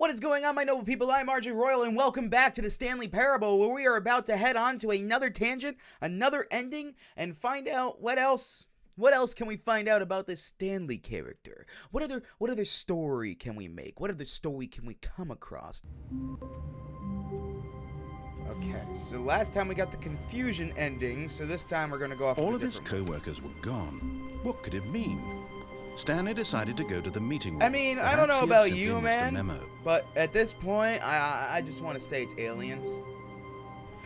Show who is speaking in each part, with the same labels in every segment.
Speaker 1: What is going on, my noble people? I'm RJ Royal, and welcome back to the Stanley Parable, where we are about to head on to another tangent, another ending, and find out what else can we find out about this Stanley character? What other story can we make? What other story can we come across? Okay, so last time we got the confusion ending, so this time we're gonna go off.
Speaker 2: All of his co-workers were gone. What could it mean? Stanley decided to go to the meeting room.
Speaker 1: I mean, I don't know about you, man, but at this point, I just want to say it's aliens.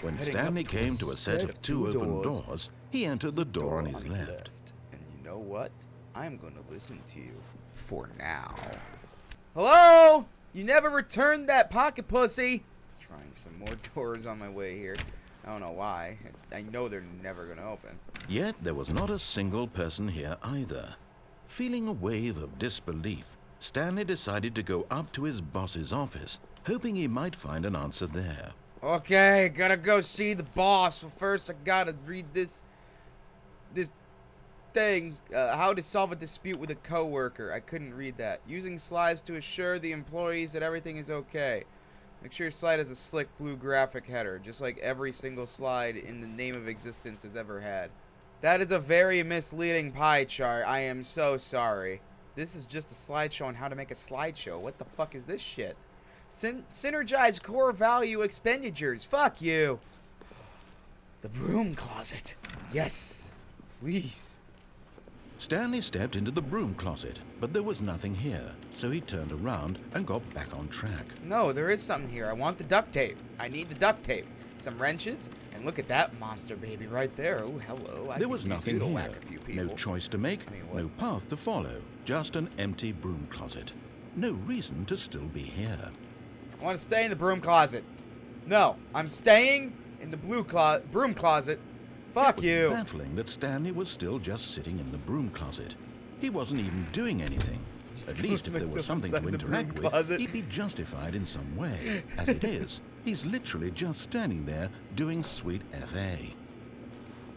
Speaker 2: When Stanley came to a set of two open doors, he entered the door on his left.
Speaker 1: And you know what? I'm going to listen to you for now. Hello? You never returned that pocket pussy. Trying some more doors on my way here. I don't know why. I know they're never going to open.
Speaker 2: Yet there was not a single person here either. Feeling a wave of disbelief, Stanley decided to go up to his boss's office, hoping he might find an answer there.
Speaker 1: Okay, gotta go see the boss. Well, first I gotta read this thing. How to solve a dispute with a coworker. I couldn't read that. Using slides to assure the employees that everything is okay. Make sure your slide has a slick blue graphic header, just like every single slide in the name of existence has ever had. That is a very misleading pie chart. I am so sorry. This is just a slideshow on how to make a slideshow. What the fuck is this shit? Synergize core value expenditures. Fuck you. The broom closet. Yes. Please.
Speaker 2: Stanley stepped into the broom closet, but there was nothing here, so he turned around and got back on track.
Speaker 1: No, there is something here. I want the duct tape. I need the duct tape. Some wrenches, and look at that monster baby right there. Oh, hello.
Speaker 2: There was nothing here. No choice to make, no path to follow. Just an empty broom closet. No reason to still be here.
Speaker 1: I want to stay in the broom closet. No, I'm staying in the broom closet. Fuck you.
Speaker 2: It was baffling that Stanley was still just sitting in the broom closet. He wasn't even doing anything. At least if there was something to interact with, he'd be justified in some way. As it is, he's literally just standing there doing sweet FA.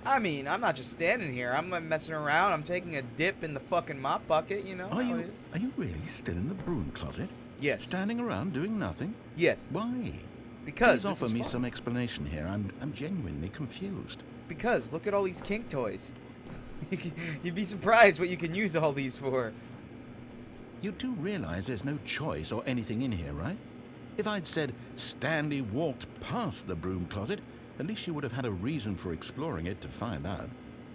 Speaker 1: I mean, I'm not just standing here. I'm messing around. I'm taking a dip in the fucking mop bucket, you know
Speaker 2: Are you really still in the broom closet?
Speaker 1: Yes.
Speaker 2: Standing around doing nothing?
Speaker 1: Yes.
Speaker 2: Why?
Speaker 1: Because
Speaker 2: Please offer me some explanation here. I'm genuinely confused.
Speaker 1: Because look at all these kink toys. You'd be surprised what you can use all these for.
Speaker 2: You do realize there's no choice or anything in here, right? If I'd said Stanley walked past the broom closet, at least you would have had a reason for exploring it to find out.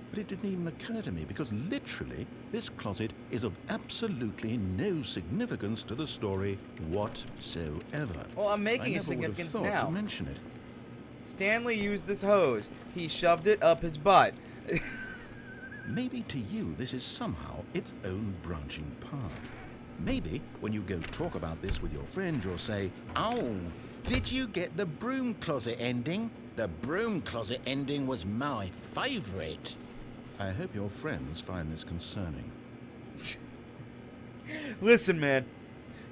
Speaker 2: But it didn't even occur to me because literally this closet is of absolutely no significance to the story whatsoever.
Speaker 1: Well, I'm making a significance now.
Speaker 2: I never would have thought to mention it.
Speaker 1: Stanley used this hose. He shoved it up his butt.
Speaker 2: Maybe to you this is somehow its own branching path. Maybe when you go talk about this with your friend, you'll say, "Oh, did you get the broom closet ending? The broom closet ending was my favorite." I hope your friends find this concerning.
Speaker 1: Listen, man.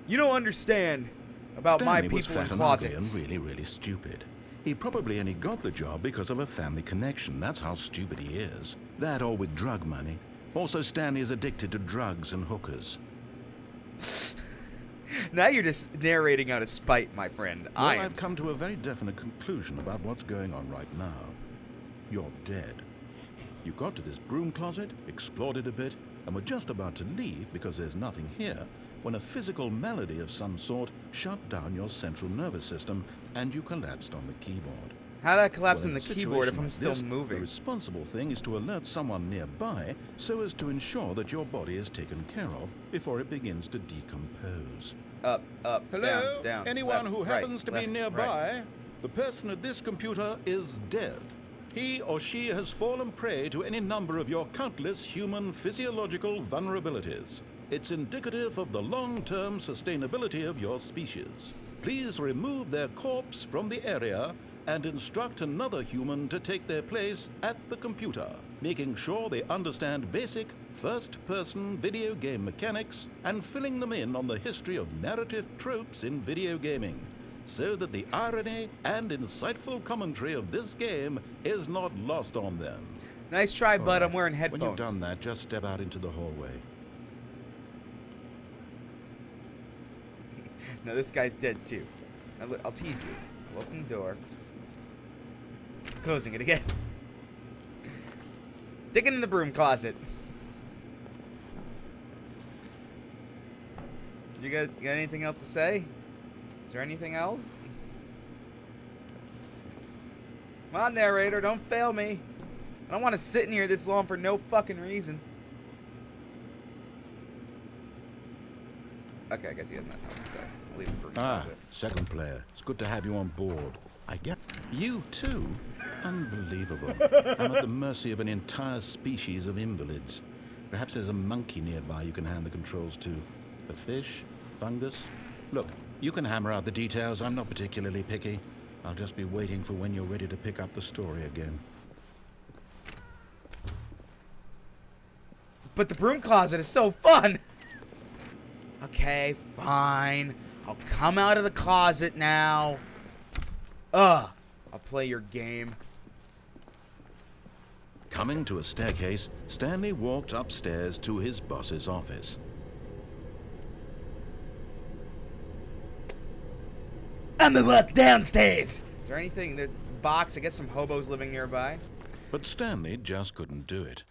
Speaker 1: You don't understand about
Speaker 2: Stanley
Speaker 1: my people
Speaker 2: was fat
Speaker 1: in closets.
Speaker 2: and ugly and really, really stupid. He probably only got the job because of a family connection. That's how stupid he is. That or with drug money. Also, Stanley is addicted to drugs and hookers.
Speaker 1: Now you're just narrating out of spite, my friend.
Speaker 2: Well, I've come to a very definite conclusion about what's going on right now. You're dead. You got to this broom closet, explored it a bit, and were just about to leave because there's nothing here when a physical malady of some sort shut down your central nervous system and you collapsed on the keyboard.
Speaker 1: How did I collapse on the
Speaker 2: in a
Speaker 1: keyboard if I'm
Speaker 2: like
Speaker 1: still
Speaker 2: this,
Speaker 1: moving?
Speaker 2: The responsible thing is to alert someone nearby so as to ensure that your body is taken care of before it begins to decompose.
Speaker 1: Up,
Speaker 2: Hello?
Speaker 1: down,
Speaker 2: Anyone
Speaker 1: left,
Speaker 2: who happens
Speaker 1: right,
Speaker 2: to
Speaker 1: left,
Speaker 2: be nearby,
Speaker 1: right.
Speaker 2: the person at this computer is dead. He or she has fallen prey to any number of your countless human physiological vulnerabilities. It's indicative of the long-term sustainability of your species. Please remove their corpse from the area and instruct another human to take their place at the computer, making sure they understand basic first-person video game mechanics and filling them in on the history of narrative tropes in video gaming, so that the irony and insightful commentary of this game is not lost on them.
Speaker 1: Nice try, bud. I'm wearing headphones.
Speaker 2: When you've done that, just step out into the hallway.
Speaker 1: No, this guy's dead too. I'll tease you. Open the door. Closing it again. Stick it in the broom closet. You got anything else to say? Is there anything else? Come on, narrator, don't fail me. I don't want to sit in here this long for no fucking reason. Okay, I guess he has nothing else to say. I'll leave it for a bit.
Speaker 2: Second player. It's good to have you on board. I get you too. Unbelievable. I'm at the mercy of an entire species of invalids. Perhaps there's a monkey nearby you can hand the controls to. A fish? Fungus? Look, you can hammer out the details. I'm not particularly picky. I'll just be waiting for when you're ready to pick up the story again.
Speaker 1: But the broom closet is so fun! Okay, fine. I'll come out of the closet now. I'll play your game.
Speaker 2: Coming to a staircase, Stanley walked upstairs to his boss's office.
Speaker 1: I'm gonna walk downstairs! Is there anything, the box, I guess some hobos living nearby?
Speaker 2: But Stanley just couldn't do it.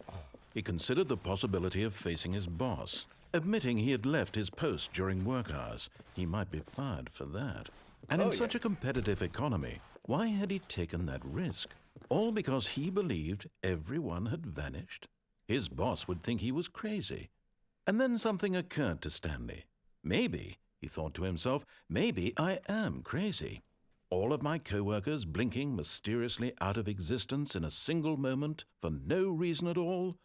Speaker 2: He considered the possibility of facing his boss. Admitting he had left his post during work hours, he might be fired for that. And in such a competitive economy, why had he taken that risk? All because he believed everyone had vanished? His boss would think he was crazy. And then something occurred to Stanley. Maybe, he thought to himself, maybe I am crazy. All of my co-workers blinking mysteriously out of existence in a single moment for no reason at all?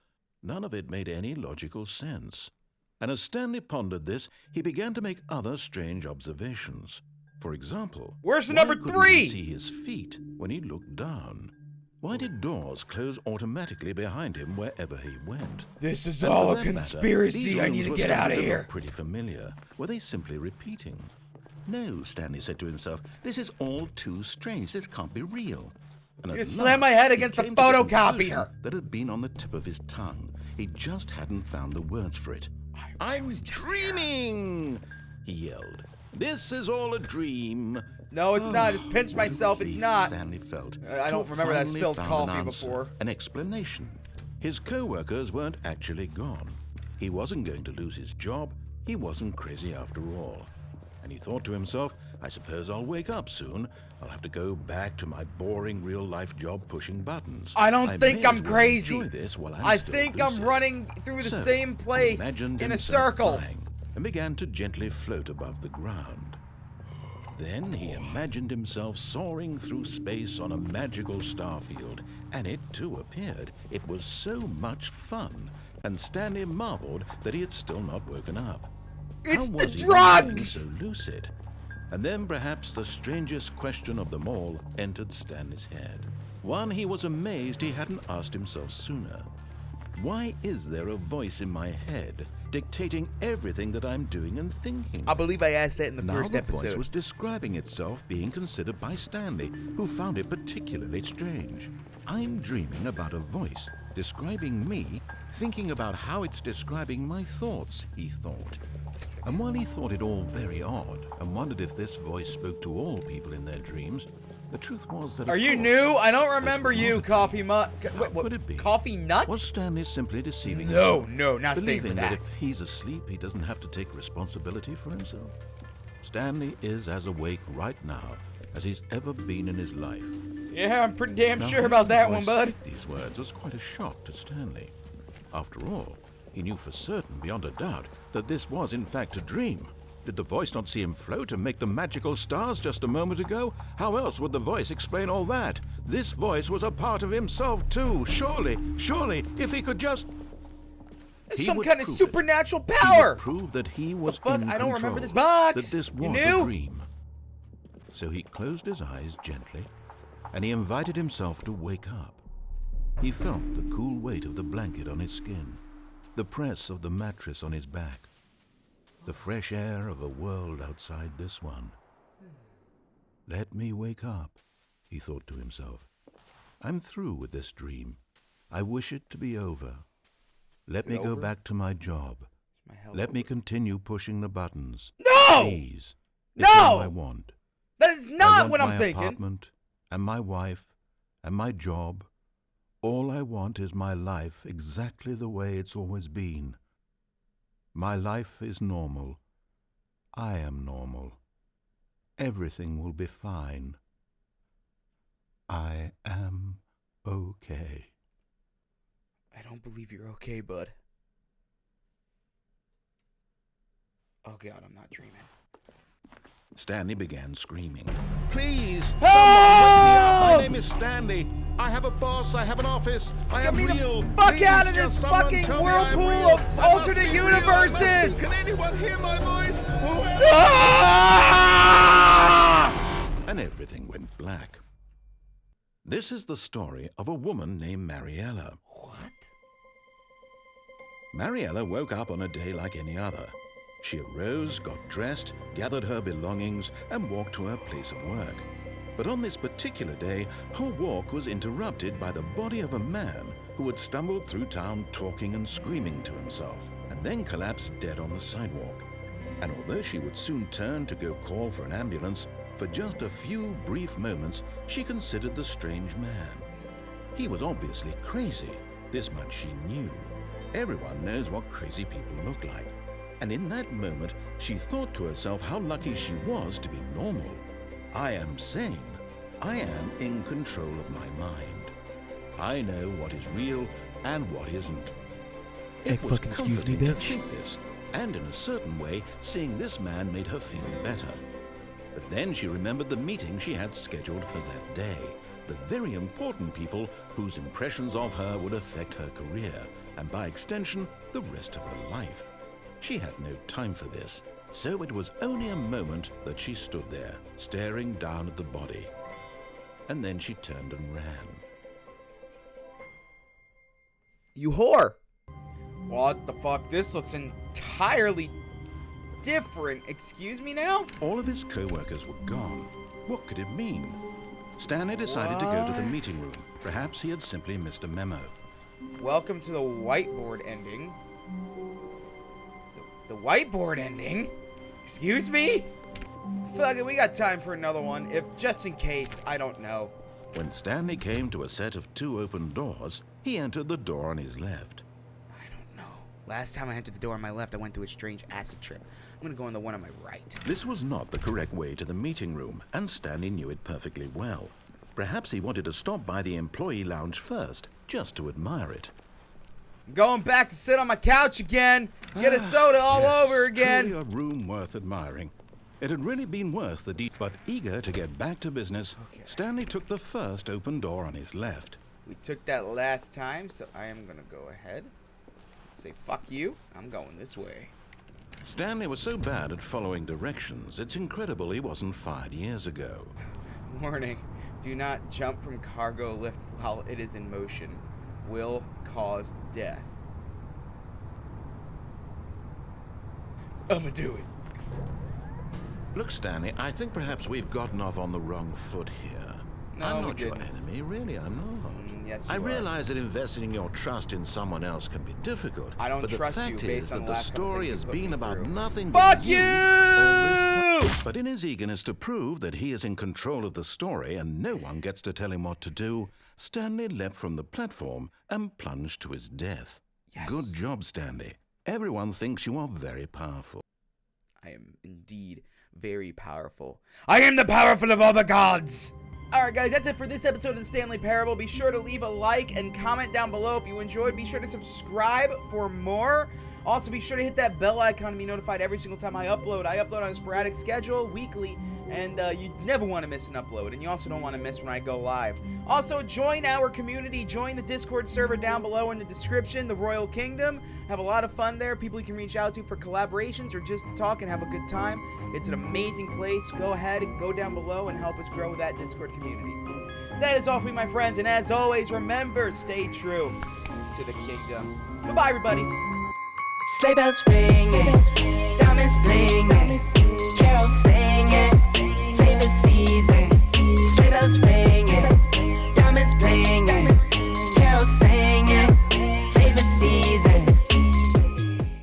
Speaker 2: None of it made any logical sense. And as Stanley pondered this, he began to make other strange observations. For example,
Speaker 1: where's the number 3?
Speaker 2: Couldn't he see his feet when he looked down? Why did doors close automatically behind him wherever he went?
Speaker 1: This is
Speaker 2: And
Speaker 1: all
Speaker 2: for
Speaker 1: a
Speaker 2: that
Speaker 1: conspiracy.
Speaker 2: matter,
Speaker 1: I need
Speaker 2: these
Speaker 1: to
Speaker 2: rooms
Speaker 1: get
Speaker 2: were
Speaker 1: out of
Speaker 2: starting to
Speaker 1: here.
Speaker 2: look pretty familiar. Were they simply repeating? No, Stanley said to himself, this is all too strange. This can't be real. And
Speaker 1: You
Speaker 2: at
Speaker 1: slammed my
Speaker 2: last,
Speaker 1: head
Speaker 2: he
Speaker 1: against the
Speaker 2: came to the conclusion
Speaker 1: photocopier.
Speaker 2: that had been on the tip of his tongue. He just hadn't found the words for it. I'm dreaming! He yelled. This is all a dream.
Speaker 1: No, it's not. I just pinched myself. It's
Speaker 2: Relief
Speaker 1: not.
Speaker 2: Stanley felt.
Speaker 1: I don't
Speaker 2: to
Speaker 1: remember that
Speaker 2: finally
Speaker 1: spilled
Speaker 2: found
Speaker 1: coffee
Speaker 2: an answer,
Speaker 1: before.
Speaker 2: An explanation. His co-workers weren't actually gone. He wasn't going to lose his job. He wasn't crazy after all. And he thought to himself, I suppose I'll wake up soon. I'll have to go back to my boring real-life job pushing buttons.
Speaker 1: I don't think
Speaker 2: may
Speaker 1: I'm
Speaker 2: as well
Speaker 1: crazy.
Speaker 2: enjoy this while I'm
Speaker 1: I
Speaker 2: still
Speaker 1: think I'm
Speaker 2: lucid.
Speaker 1: running through the
Speaker 2: So,
Speaker 1: same
Speaker 2: he
Speaker 1: place
Speaker 2: imagined
Speaker 1: in a
Speaker 2: himself
Speaker 1: circle.
Speaker 2: flying and began to gently float above the ground. Then he imagined himself soaring through space on a magical starfield, and it too appeared. It was so much fun, and Stanley marveled that he had still not woken up.
Speaker 1: It's
Speaker 2: How
Speaker 1: the
Speaker 2: was he remaining
Speaker 1: drugs!
Speaker 2: so lucid? And then perhaps the strangest question of them all entered Stanley's head. One he was amazed he hadn't asked himself sooner. Why is there a voice in my head dictating everything that I'm doing and thinking?
Speaker 1: I believe I asked that in the
Speaker 2: Now
Speaker 1: first
Speaker 2: the voice
Speaker 1: episode.
Speaker 2: was describing itself being considered by Stanley, who found it particularly strange. I'm dreaming about a voice describing me, thinking about how it's describing my thoughts, he thought. And while he thought it all very odd and wondered if this voice spoke to all people in their dreams, the truth was that
Speaker 1: Are you new? I don't remember
Speaker 2: was
Speaker 1: you,
Speaker 2: not
Speaker 1: Coffee Nut.
Speaker 2: How could it be?
Speaker 1: Coffee Nut?
Speaker 2: Was Stanley simply deceiving
Speaker 1: No,
Speaker 2: himself?
Speaker 1: no, not staying for
Speaker 2: Believing
Speaker 1: that.
Speaker 2: if he's asleep, he doesn't have to take responsibility for himself? Stanley is as awake right now as he's ever been in his life.
Speaker 1: Yeah, I'm pretty damn
Speaker 2: Now,
Speaker 1: sure
Speaker 2: hearing
Speaker 1: about
Speaker 2: the
Speaker 1: that one,
Speaker 2: voice
Speaker 1: bud.
Speaker 2: speak these words was quite a shock to Stanley. After all, he knew for certain, beyond a doubt, that this was in fact a dream. Did the voice not see him float and make the magical stars just a moment ago? How else would the voice explain all that? This voice was a part of himself too. Surely, if he could just...
Speaker 1: There's
Speaker 2: He
Speaker 1: some
Speaker 2: would
Speaker 1: kind of
Speaker 2: prove it.
Speaker 1: supernatural
Speaker 2: He
Speaker 1: power.
Speaker 2: would prove that he was
Speaker 1: fuck?
Speaker 2: in
Speaker 1: I don't
Speaker 2: control,
Speaker 1: remember this box.
Speaker 2: that this
Speaker 1: You
Speaker 2: was
Speaker 1: knew?
Speaker 2: a dream. So he closed his eyes gently, and he invited himself to wake up. He felt the cool weight of the blanket on his skin, the press of the mattress on his back, the fresh air of a world outside this one. Let me wake up, he thought to himself. I'm through with this dream. I wish it to be over. Let me go back to my job. Let me continue pushing the buttons.
Speaker 1: No!
Speaker 2: Please. It's all
Speaker 1: No!
Speaker 2: I want.
Speaker 1: That is
Speaker 2: I
Speaker 1: not
Speaker 2: want
Speaker 1: what I'm
Speaker 2: my
Speaker 1: thinking.
Speaker 2: apartment and my wife and my job. All I want is my life exactly the way it's always been. My life is normal. I am normal. Everything will be fine. I am okay.
Speaker 1: I don't believe you're okay, bud. Oh God, I'm not dreaming.
Speaker 2: Stanley began screaming. Please,
Speaker 1: Help!
Speaker 2: someone wake me up. My name is Stanley. I have a boss. I have an office. I am
Speaker 1: Get me the
Speaker 2: real.
Speaker 1: fuck
Speaker 2: Please,
Speaker 1: out of
Speaker 2: just
Speaker 1: this
Speaker 2: someone
Speaker 1: fucking
Speaker 2: tell me I'm
Speaker 1: whirlpool
Speaker 2: real.
Speaker 1: of
Speaker 2: I must
Speaker 1: alternate
Speaker 2: be real. I must be.
Speaker 1: universes!
Speaker 2: Can anyone hear my voice? Whoever.
Speaker 1: Ah!
Speaker 2: And everything went black. This is the story of a woman named Mariella.
Speaker 1: What?
Speaker 2: Mariella woke up on a day like any other. She arose, got dressed, gathered her belongings, and walked to her place of work. But on this particular day, her walk was interrupted by the body of a man who had stumbled through town talking and screaming to himself, and then collapsed dead on the sidewalk. And although she would soon turn to go call for an ambulance, for just a few brief moments, she considered the strange man. He was obviously crazy. This much she knew. Everyone knows what crazy people look like. And in that moment, she thought to herself how lucky she was to be normal. I am sane. I am in control of my mind. I know what is real and what isn't. It was
Speaker 3: fucking excuse me,
Speaker 2: comforting to
Speaker 3: bitch.
Speaker 2: think this, and in a certain way, seeing this man made her feel better. But then she remembered the meeting she had scheduled for that day, the very important people whose impressions of her would affect her career, and by extension, the rest of her life. She had no time for this, so it was only a moment that she stood there, staring down at the body. And then she turned and ran.
Speaker 1: You whore! What the fuck? This looks entirely different. Excuse me now?
Speaker 2: All of his co-workers were gone. What could it mean? Stanley decided to go to the
Speaker 1: What?
Speaker 2: meeting room. Perhaps he had simply missed a memo.
Speaker 1: Welcome to the whiteboard ending. The whiteboard ending? Excuse me? Fuck it, we got time for another one. If just in case, I don't know.
Speaker 2: When Stanley came to a set of 2 open doors, he entered the door on his left.
Speaker 1: I don't know. Last time I entered the door on my left, I went through a strange acid trip. I'm gonna go on the one on my right.
Speaker 2: This was not the correct way to the meeting room, and Stanley knew it perfectly well. Perhaps he wanted to stop by the employee lounge first, just to admire it.
Speaker 1: I'm going back to sit on my couch again. Get a soda all
Speaker 2: Yes,
Speaker 1: over again.
Speaker 2: Truly a room worth admiring. It had really been worth the but eager to get back to business,
Speaker 1: Okay.
Speaker 2: Stanley took the first open door on his left.
Speaker 1: We took that last time, so I am gonna go ahead. Say fuck you. I'm going this way.
Speaker 2: Stanley was so bad at following directions, it's incredible he wasn't fired years ago.
Speaker 1: Warning. Do not jump from cargo lift while it is in motion. Will cause death. I'ma do it.
Speaker 2: Look, Stanley, I think perhaps we've gotten off on the wrong foot here.
Speaker 1: No,
Speaker 2: I'm
Speaker 1: we
Speaker 2: not your
Speaker 1: didn't.
Speaker 2: enemy, really, I'm not.
Speaker 1: Yes,
Speaker 2: I
Speaker 1: you are.
Speaker 2: realize that investing your trust in someone else can be difficult.
Speaker 1: I don't
Speaker 2: but
Speaker 1: trust
Speaker 2: the
Speaker 1: you
Speaker 2: fact
Speaker 1: based
Speaker 2: is
Speaker 1: on
Speaker 2: that
Speaker 1: the
Speaker 2: the
Speaker 1: last couple
Speaker 2: story
Speaker 1: things you
Speaker 2: has
Speaker 1: put me
Speaker 2: been about
Speaker 1: through.
Speaker 2: nothing
Speaker 1: Fuck
Speaker 2: but
Speaker 1: you!
Speaker 2: all this time. But in his eagerness to prove that he is in control of the story and no one gets to tell him what to do, Stanley leapt from the platform and plunged to his death.
Speaker 1: Yes.
Speaker 2: Good job, Stanley. Everyone thinks you are very powerful.
Speaker 1: I am indeed very powerful. I am the powerful of all the gods! Alright guys, that's it for this episode of the Stanley Parable. Be sure to leave a like and comment down below if you enjoyed. Be sure to subscribe for more. Also, be sure to hit that bell icon to be notified every single time I upload. I upload on a sporadic schedule, weekly, and you never want to miss an upload. And you also don't want to miss when I go live. Also, join our community. Join the Discord server down below in the description, the Royal Kingdom. Have a lot of fun there. People you can reach out to for collaborations or just to talk and have a good time. It's an amazing place. Go ahead and go down below and help us grow that Discord community. That is all for me, my friends. And as always, remember, stay true to the kingdom. Goodbye, everybody.
Speaker 4: Sleigh bells ringing,